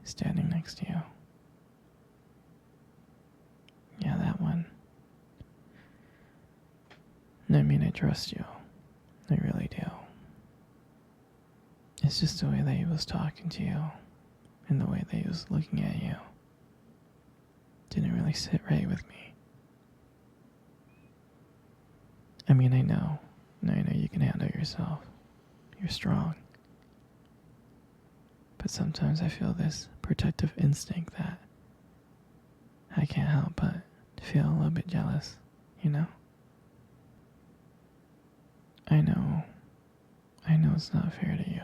standing next to you. Yeah, that one. I mean, I trust you. I really do. It's just the way that he was talking to you and the way that he was looking at you didn't really sit right with me. I mean, I know you can handle yourself. You're strong. But sometimes I feel this protective instinct that I can't help but feel a little bit jealous, you know? I know it's not fair to you.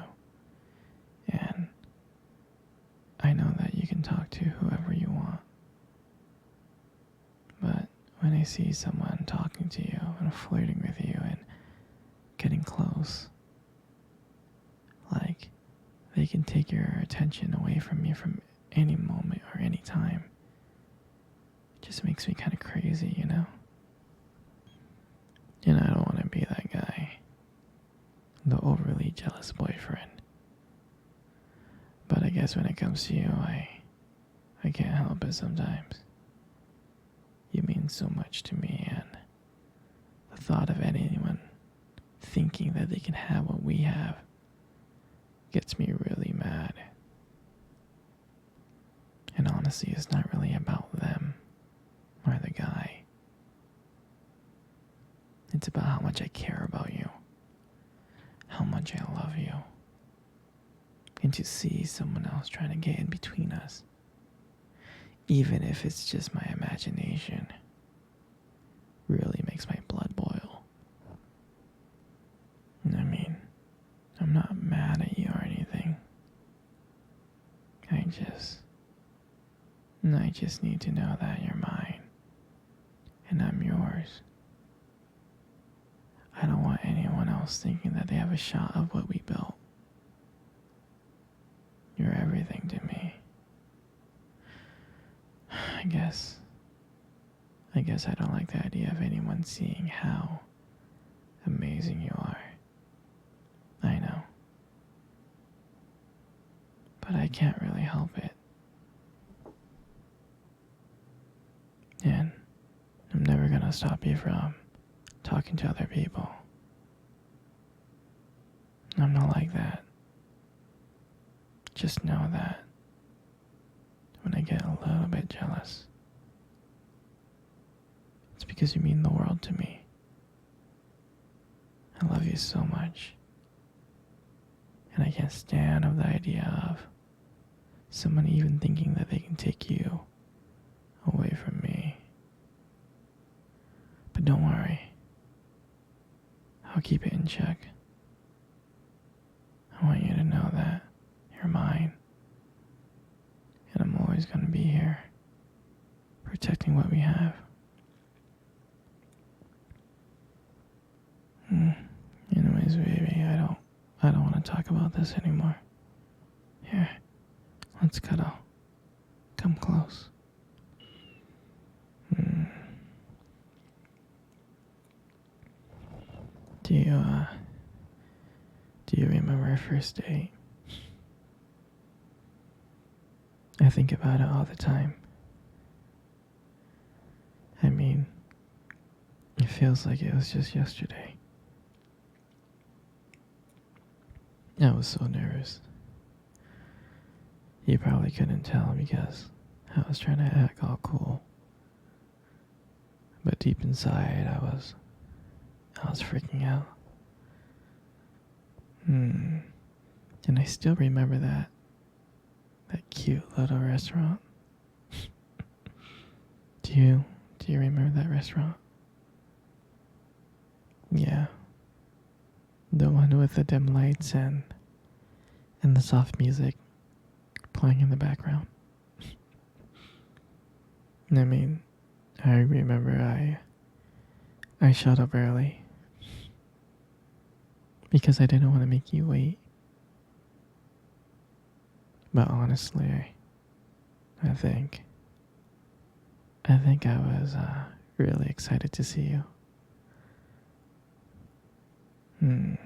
And I know that you can talk to whoever you want. But when I see someone talking to you and flirting with you and getting close, like they can take your attention away from you from any moment or any time, it just makes me kind of crazy, you know? And I don't want to be that guy, the overly jealous boyfriend. But I guess when it comes to you, I can't help it sometimes. You mean so much to me, and the thought of anyone thinking that they can have what we have gets me really mad. And honestly, it's not really about them or the guy. It's about how much I care about you, how much I love you. And to see someone else trying to get in between us, even if it's just my imagination, really makes my blood boil. I mean, I'm not mad at you or anything. I just need to know that you're mine and I'm yours. I don't want anyone else thinking that they have a shot of what we built. You're everything to me. I guess I don't like the idea of anyone seeing how amazing you are. I know. But I can't really help it. And I'm never gonna stop you from talking to other people. I'm not like that. Just know that when I get a little bit jealous, it's because you mean the world to me. I love you so much. And I can't stand of the idea of someone even thinking that they can take you away from me. But don't worry. I'll keep it in check. I want you to know that you're mine. And I'm always going to be here, protecting what we have. Anyways, baby, I don't want to talk about this anymore. Here, let's cuddle. Come close. Do you remember our first date? I think about it all the time. I mean, it feels like it was just yesterday. I was so nervous. You probably couldn't tell because I was trying to act all cool. But deep inside, I was freaking out. And I still remember that cute little restaurant. Do you remember that restaurant? Yeah. The one with the dim lights and the soft music playing in the background. I mean, I remember I showed up early because I didn't want to make you wait. But honestly, I think I was really excited to see you. And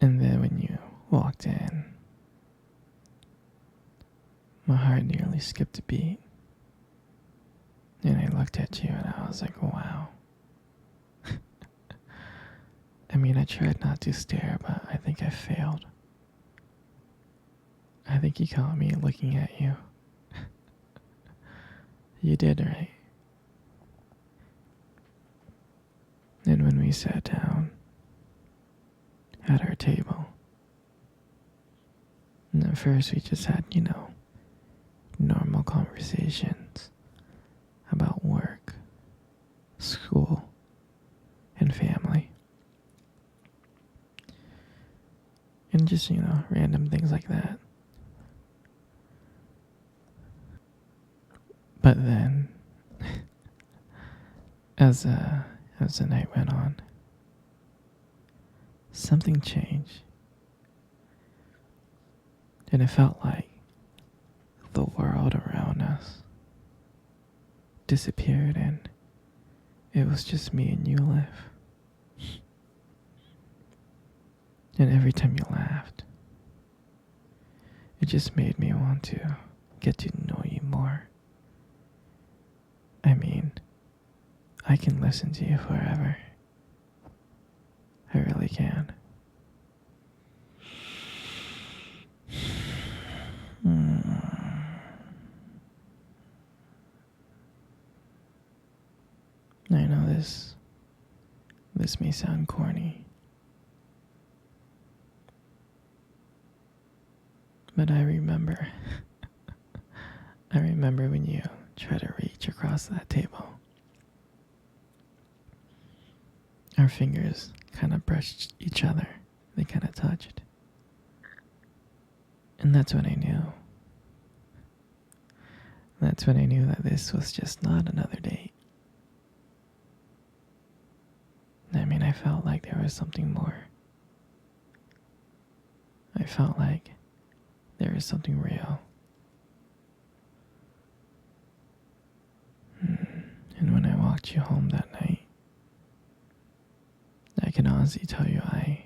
then when you walked in, barely skipped a beat. And I looked at you and I was like, wow. I mean, I tried not to stare, but I think I failed. I think you caught me looking at you. You did, right? And when we sat down at our table, and at first we just had, normal conversations about work, school, and family. And just, random things like that. But then, as the night went on, something changed. And it felt like the world around us disappeared and it was just me and you left. And every time you laughed, it just made me want to get to know you more. I mean, I can listen to you forever. I really can. I know this may sound corny, but I remember when you tried to reach across that table. Our fingers kind of brushed each other. They kind of touched. And that's when I knew. That's when I knew that this was just not another date. I mean, I felt like there was something more. I felt like there was something real. And when I walked you home that night, I can honestly tell you I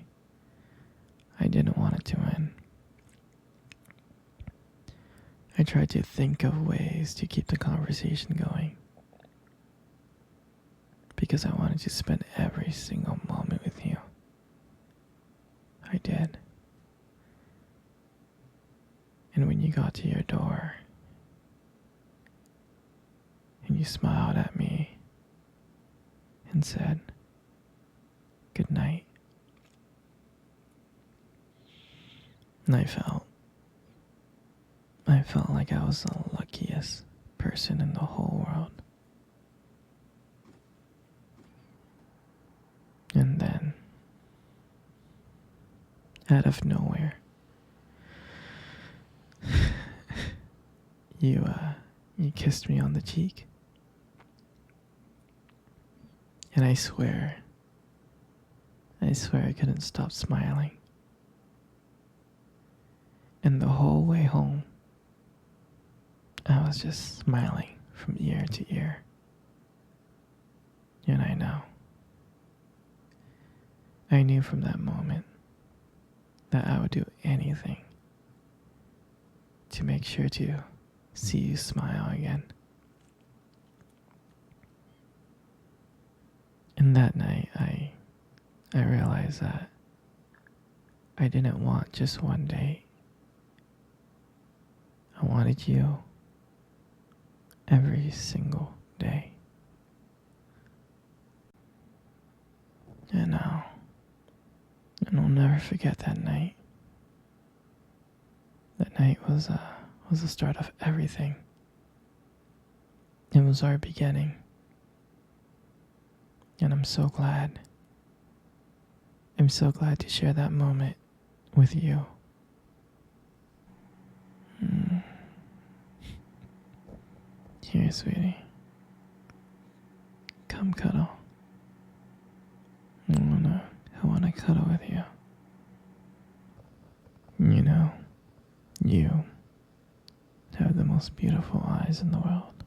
didn't want it to end. I tried to think of ways to keep the conversation going because I wanted to spend every single moment with you. I did. And when you got to your door and you smiled at me and said, "Good night," and I felt like I was the luckiest person in the whole world. And then, out of nowhere, you kissed me on the cheek. And I swear I couldn't stop smiling. And the whole way home, I was just smiling from ear to ear. And I knew from that moment that I would do anything to make sure to see you smile again. And that night, I realized that I didn't want just one date. I wanted you every single day. And I'll never forget that night. That night was the start of everything. It was our beginning. And I'm so glad. I'm so glad to share that moment with you. Here, sweetie. Come cuddle. I wanna cuddle with you. You have the most beautiful eyes in the world.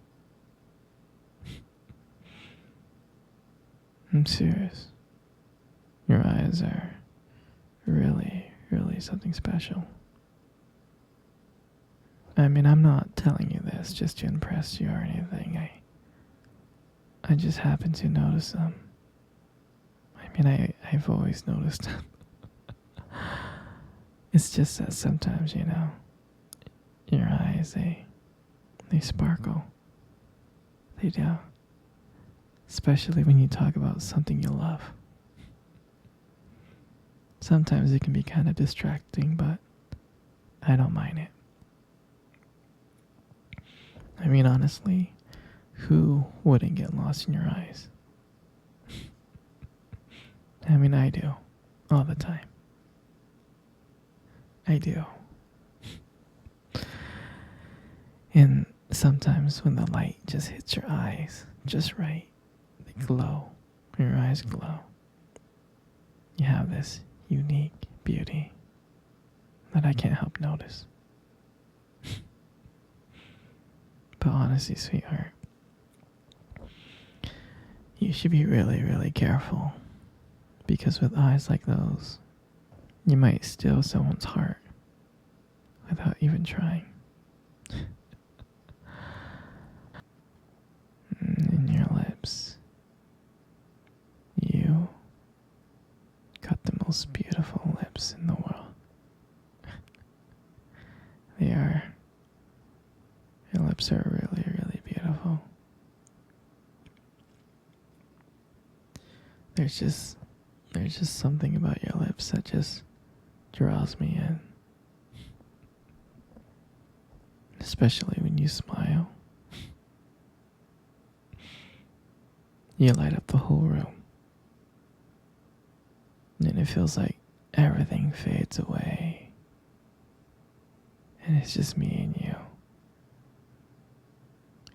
I'm serious. Your eyes are really, really something special. I mean, I'm not telling you this just to impress you or anything. I just happen to notice them. I mean, I've always noticed them. It's just that sometimes, your eyes, they sparkle. They do. Especially when you talk about something you love. Sometimes it can be kind of distracting, but I don't mind it. I mean, honestly, who wouldn't get lost in your eyes? I mean, I do. All the time. I do. And sometimes when the light just hits your eyes just right, they glow. Your eyes glow. You have this unique beauty that I can't help notice. But honestly, sweetheart, you should be really, really careful. Because with eyes like those, you might steal someone's heart without even trying. And your lips. You got the most beautiful lips in the world. They are. Your lips are really, really beautiful. There's just something about your lips that just draws me in. Especially when you smile. You light up the whole room. And it feels like everything fades away. And it's just me and you.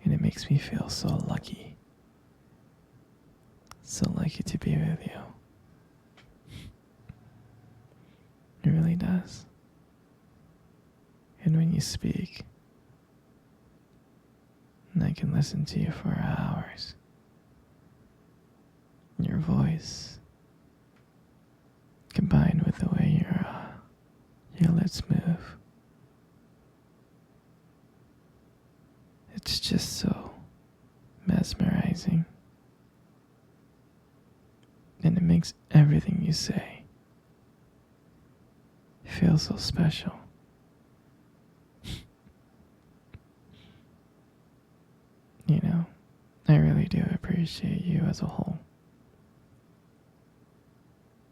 And it makes me feel so lucky. So lucky to be with you. It really does. And when you speak, and I can listen to you for hours. Your voice, combined with the way your lips move, it's just so mesmerizing. And it makes everything you say feel so special. I really do appreciate you as a whole.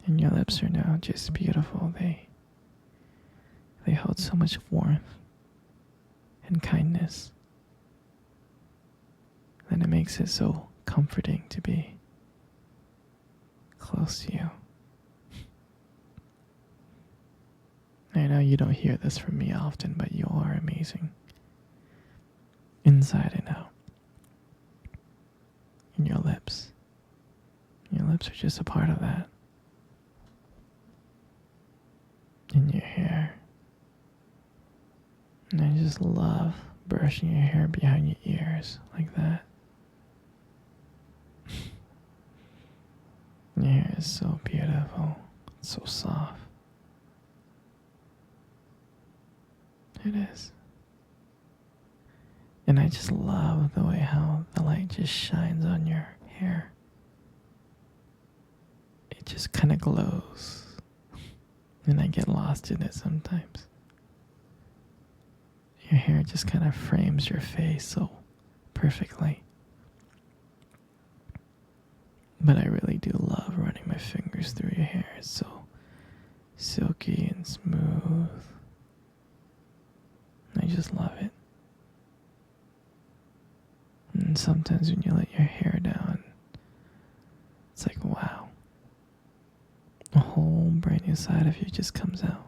And your lips are now just beautiful. They hold so much warmth and kindness. And it makes it so comforting to be close to you. I know you don't hear this from me often, but you are amazing. Inside and out. And your lips. Your lips are just a part of that. And your hair. And I just love brushing your hair behind your ears like that. Your hair is so beautiful. It's so soft. It is. And I just love the way how the light just shines on your hair. It just kind of glows. And I get lost in it sometimes. Your hair just kind of frames your face so perfectly. But I really do love running my fingers through your hair. It's so silky and smooth. I just love it. And sometimes when you let your hair down, it's like, wow. A whole brand new side of you just comes out.